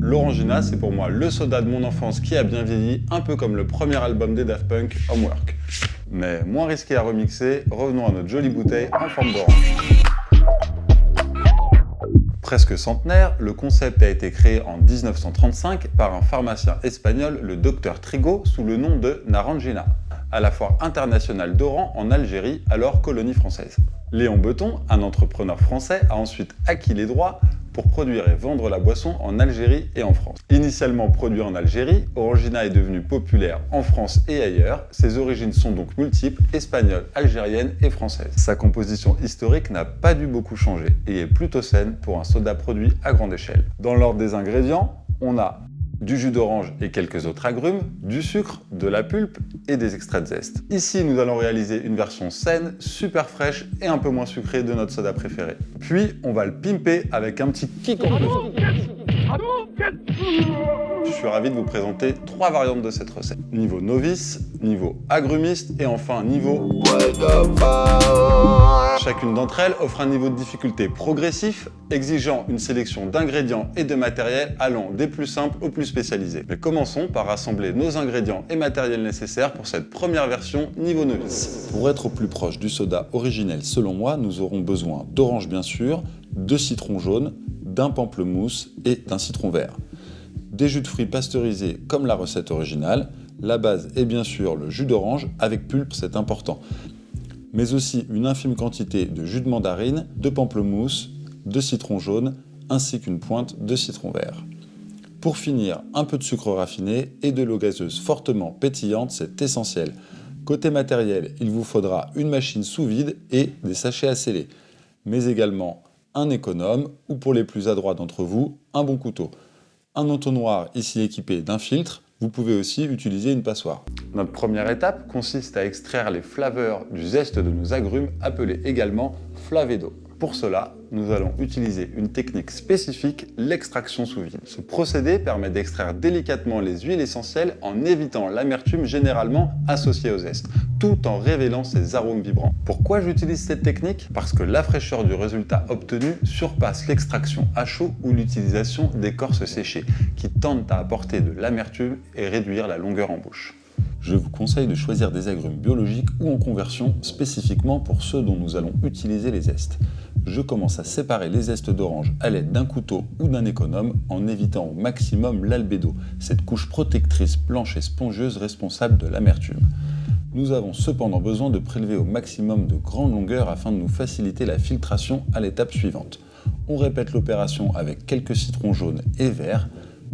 l'Orangina, c'est pour moi le soda de mon enfance qui a bien vieilli, un peu comme le premier album des Daft Punk, Homework. Mais moins risqué à remixer, revenons à notre jolie bouteille en forme d'orange. Presque centenaire, le concept a été créé en 1935 par un pharmacien espagnol, le Dr Trigo, sous le nom de Narangina, à la foire internationale d'Oran en Algérie, alors colonie française. Léon Beton, un entrepreneur français, a ensuite acquis les droits pour produire et vendre la boisson en Algérie et en France. Initialement produit en Algérie, Orangina est devenu populaire en France et ailleurs. Ses origines sont donc multiples, espagnoles, algériennes et françaises. Sa composition historique n'a pas dû beaucoup changer et est plutôt saine pour un soda produit à grande échelle. Dans l'ordre des ingrédients, on a du jus d'orange et quelques autres agrumes, du sucre, de la pulpe et des extraits de zeste. Ici, nous allons réaliser une version saine, super fraîche et un peu moins sucrée de notre soda préféré. Puis, on va le pimper avec un petit kick en plus. Je suis ravi de vous présenter 3 variantes de cette recette. Niveau novice, niveau agrumiste et enfin niveau... Chacune d'entre elles offre un niveau de difficulté progressif, exigeant une sélection d'ingrédients et de matériel allant des plus simples aux plus spécialisés. Mais commençons par rassembler nos ingrédients et matériels nécessaires pour cette première version niveau novice. Pour être au plus proche du soda originel selon moi, nous aurons besoin d'orange bien sûr, de citron jaune, d'un pamplemousse et d'un citron vert. Des jus de fruits pasteurisés comme la recette originale. La base est bien sûr le jus d'orange avec pulpe, c'est important. Mais aussi une infime quantité de jus de mandarine, de pamplemousse, de citron jaune, ainsi qu'une pointe de citron vert. Pour finir, un peu de sucre raffiné et de l'eau gazeuse fortement pétillante, c'est essentiel. Côté matériel, il vous faudra une machine sous vide et des sachets à sceller, mais également un économe ou pour les plus adroits d'entre vous, un bon couteau. Un entonnoir ici équipé d'un filtre. Vous pouvez aussi utiliser une passoire. Notre première étape consiste à extraire les flaveurs du zeste de nos agrumes, appelés également flavédo. Pour cela, nous allons utiliser une technique spécifique, l'extraction sous vide. Ce procédé permet d'extraire délicatement les huiles essentielles en évitant l'amertume généralement associée au zeste, tout en révélant ses arômes vibrants. Pourquoi j'utilise cette technique? Parce que la fraîcheur du résultat obtenu surpasse l'extraction à chaud ou l'utilisation d'écorces séchées, qui tendent à apporter de l'amertume et réduire la longueur en bouche. Je vous conseille de choisir des agrumes biologiques ou en conversion spécifiquement pour ceux dont nous allons utiliser les zestes. Je commence à séparer les zestes d'orange à l'aide d'un couteau ou d'un économe en évitant au maximum l'albédo, cette couche protectrice blanche et spongieuse responsable de l'amertume. Nous avons cependant besoin de prélever au maximum de grande longueur afin de nous faciliter la filtration à l'étape suivante. On répète l'opération avec quelques citrons jaunes et verts.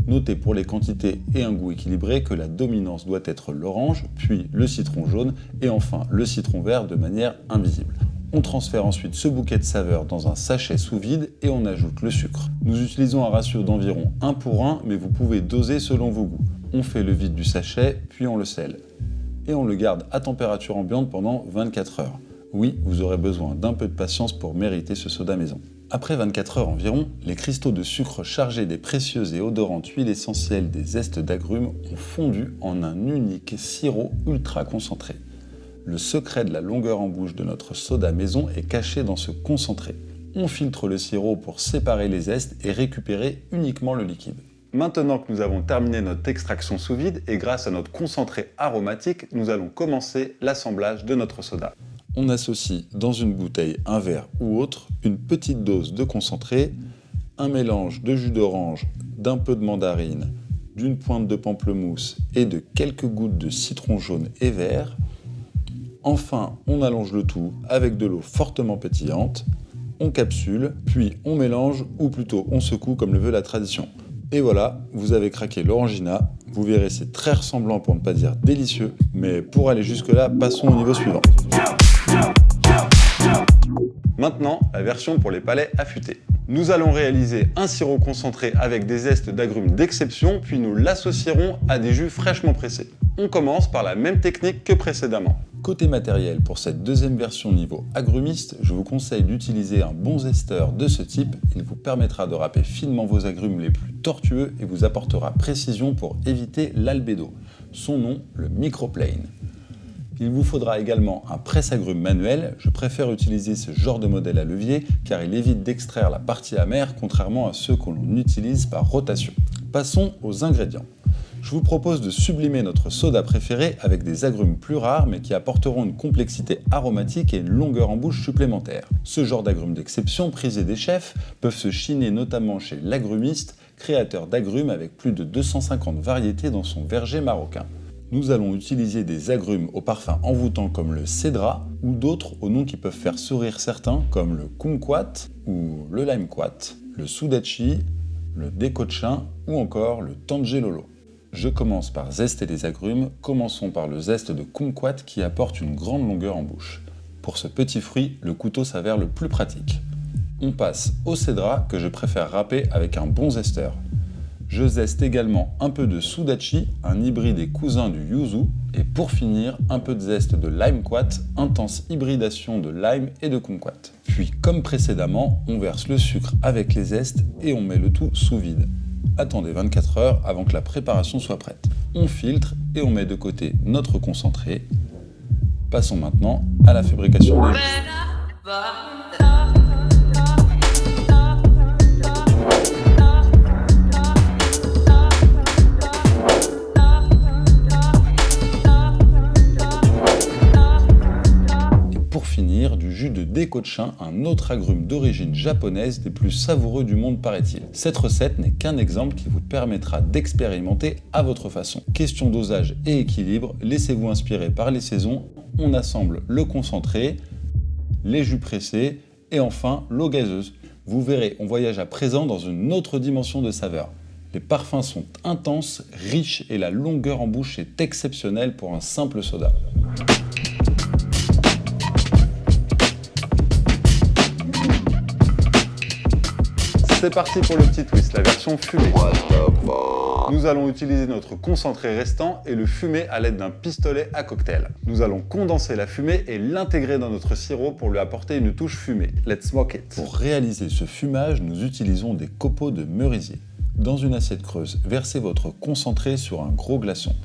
Notez pour les quantités et un goût équilibré que la dominance doit être l'orange, puis le citron jaune et enfin le citron vert de manière invisible. On transfère ensuite ce bouquet de saveurs dans un sachet sous vide et on ajoute le sucre. Nous utilisons un ratio d'environ 1 pour 1, mais vous pouvez doser selon vos goûts. On fait le vide du sachet, puis on le scelle. Et on le garde à température ambiante pendant 24 heures. Oui, vous aurez besoin d'un peu de patience pour mériter ce soda maison. Après 24 heures environ, les cristaux de sucre chargés des précieuses et odorantes huiles essentielles des zestes d'agrumes ont fondu en un unique sirop ultra concentré. Le secret de la longueur en bouche de notre soda maison est caché dans ce concentré. On filtre le sirop pour séparer les zestes et récupérer uniquement le liquide. Maintenant que nous avons terminé notre extraction sous vide et grâce à notre concentré aromatique, nous allons commencer l'assemblage de notre soda. On associe dans une bouteille, un verre ou autre, une petite dose de concentré, un mélange de jus d'orange, d'un peu de mandarine, d'une pointe de pamplemousse et de quelques gouttes de citron jaune et vert. Enfin, on allonge le tout avec de l'eau fortement pétillante, on capsule, puis on mélange ou plutôt on secoue comme le veut la tradition. Et voilà, vous avez craqué l'Orangina. Vous verrez, c'est très ressemblant pour ne pas dire délicieux. Mais pour aller jusque-là, passons au niveau suivant. Maintenant, la version pour les palais affûtés. Nous allons réaliser un sirop concentré avec des zestes d'agrumes d'exception, puis nous l'associerons à des jus fraîchement pressés. On commence par la même technique que précédemment. Côté matériel, pour cette deuxième version niveau agrumiste, je vous conseille d'utiliser un bon zesteur de ce type. Il vous permettra de râper finement vos agrumes les plus tortueux et vous apportera précision pour éviter l'albédo. Son nom, le microplane. Il vous faudra également un presse-agrumes manuel. Je préfère utiliser ce genre de modèle à levier car il évite d'extraire la partie amère contrairement à ceux que l'on utilise par rotation. Passons aux ingrédients. Je vous propose de sublimer notre soda préféré avec des agrumes plus rares mais qui apporteront une complexité aromatique et une longueur en bouche supplémentaire. Ce genre d'agrumes d'exception, prisés des chefs, peuvent se chiner notamment chez l'agrumiste, créateur d'agrumes avec plus de 250 variétés dans son verger marocain. Nous allons utiliser des agrumes au parfum envoûtant comme le cédra ou d'autres aux noms qui peuvent faire sourire certains comme le kumquat ou le limequat, le sudachi, le décochin ou encore le tangelolo. Je commence par zester les agrumes, commençons par le zeste de kumquat qui apporte une grande longueur en bouche. Pour ce petit fruit, le couteau s'avère le plus pratique. On passe au cédra que je préfère râper avec un bon zesteur. Je zeste également un peu de sudachi, un hybride et cousin du yuzu, et pour finir, un peu de zeste de limequat, intense hybridation de lime et de kumquat. Puis, comme précédemment, on verse le sucre avec les zestes et on met le tout sous vide. Attendez 24 heures avant que la préparation soit prête. On filtre et on met de côté notre concentré. Passons maintenant à la fabrication des jus. Pour finir, du jus de décochin, un autre agrume d'origine japonaise des plus savoureux du monde paraît-il. Cette recette n'est qu'un exemple qui vous permettra d'expérimenter à votre façon. Question dosage et équilibre, laissez-vous inspirer par les saisons, on assemble le concentré, les jus pressés et enfin l'eau gazeuse. Vous verrez, on voyage à présent dans une autre dimension de saveur. Les parfums sont intenses, riches et la longueur en bouche est exceptionnelle pour un simple soda. C'est parti pour le petit twist, la version fumée. Nous allons utiliser notre concentré restant et le fumer à l'aide d'un pistolet à cocktail. Nous allons condenser la fumée et l'intégrer dans notre sirop pour lui apporter une touche fumée. Let's smoke it. Pour réaliser ce fumage, nous utilisons des copeaux de merisier. Dans une assiette creuse, versez votre concentré sur un gros glaçon.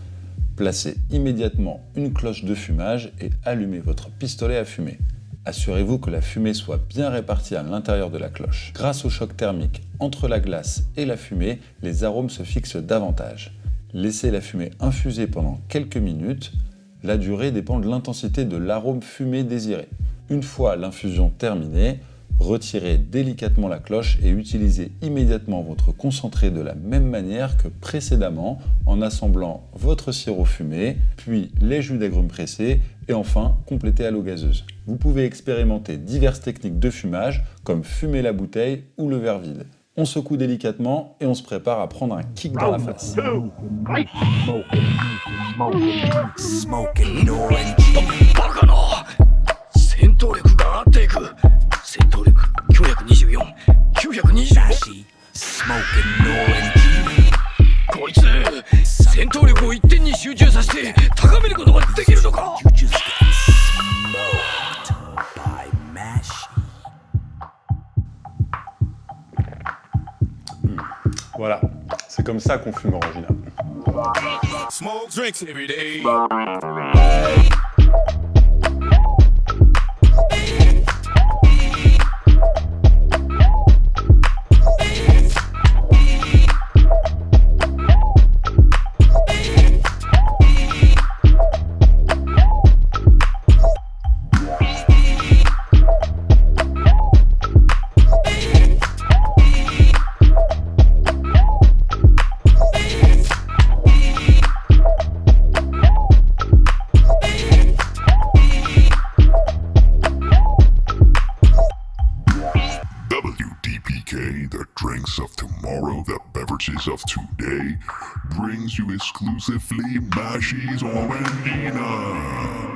Placez immédiatement une cloche de fumage et allumez votre pistolet à fumer. Assurez-vous que la fumée soit bien répartie à l'intérieur de la cloche. Grâce au choc thermique entre la glace et la fumée, les arômes se fixent davantage. Laissez la fumée infuser pendant quelques minutes. La durée dépend de l'intensité de l'arôme fumé désiré. Une fois l'infusion terminée, retirez délicatement la cloche et utilisez immédiatement votre concentré de la même manière que précédemment en assemblant votre sirop fumé, puis les jus d'agrumes pressés et enfin compléter à l'eau gazeuse. Vous pouvez expérimenter diverses techniques de fumage comme fumer la bouteille ou le verre vide. On secoue délicatement et on se prépare à prendre un kick dans la face. Voilà, c'est comme ça qu'on fume original. Smoke drinks every day. The drinks of tomorrow, the beverages of today, brings you exclusively Mashi's Orangina.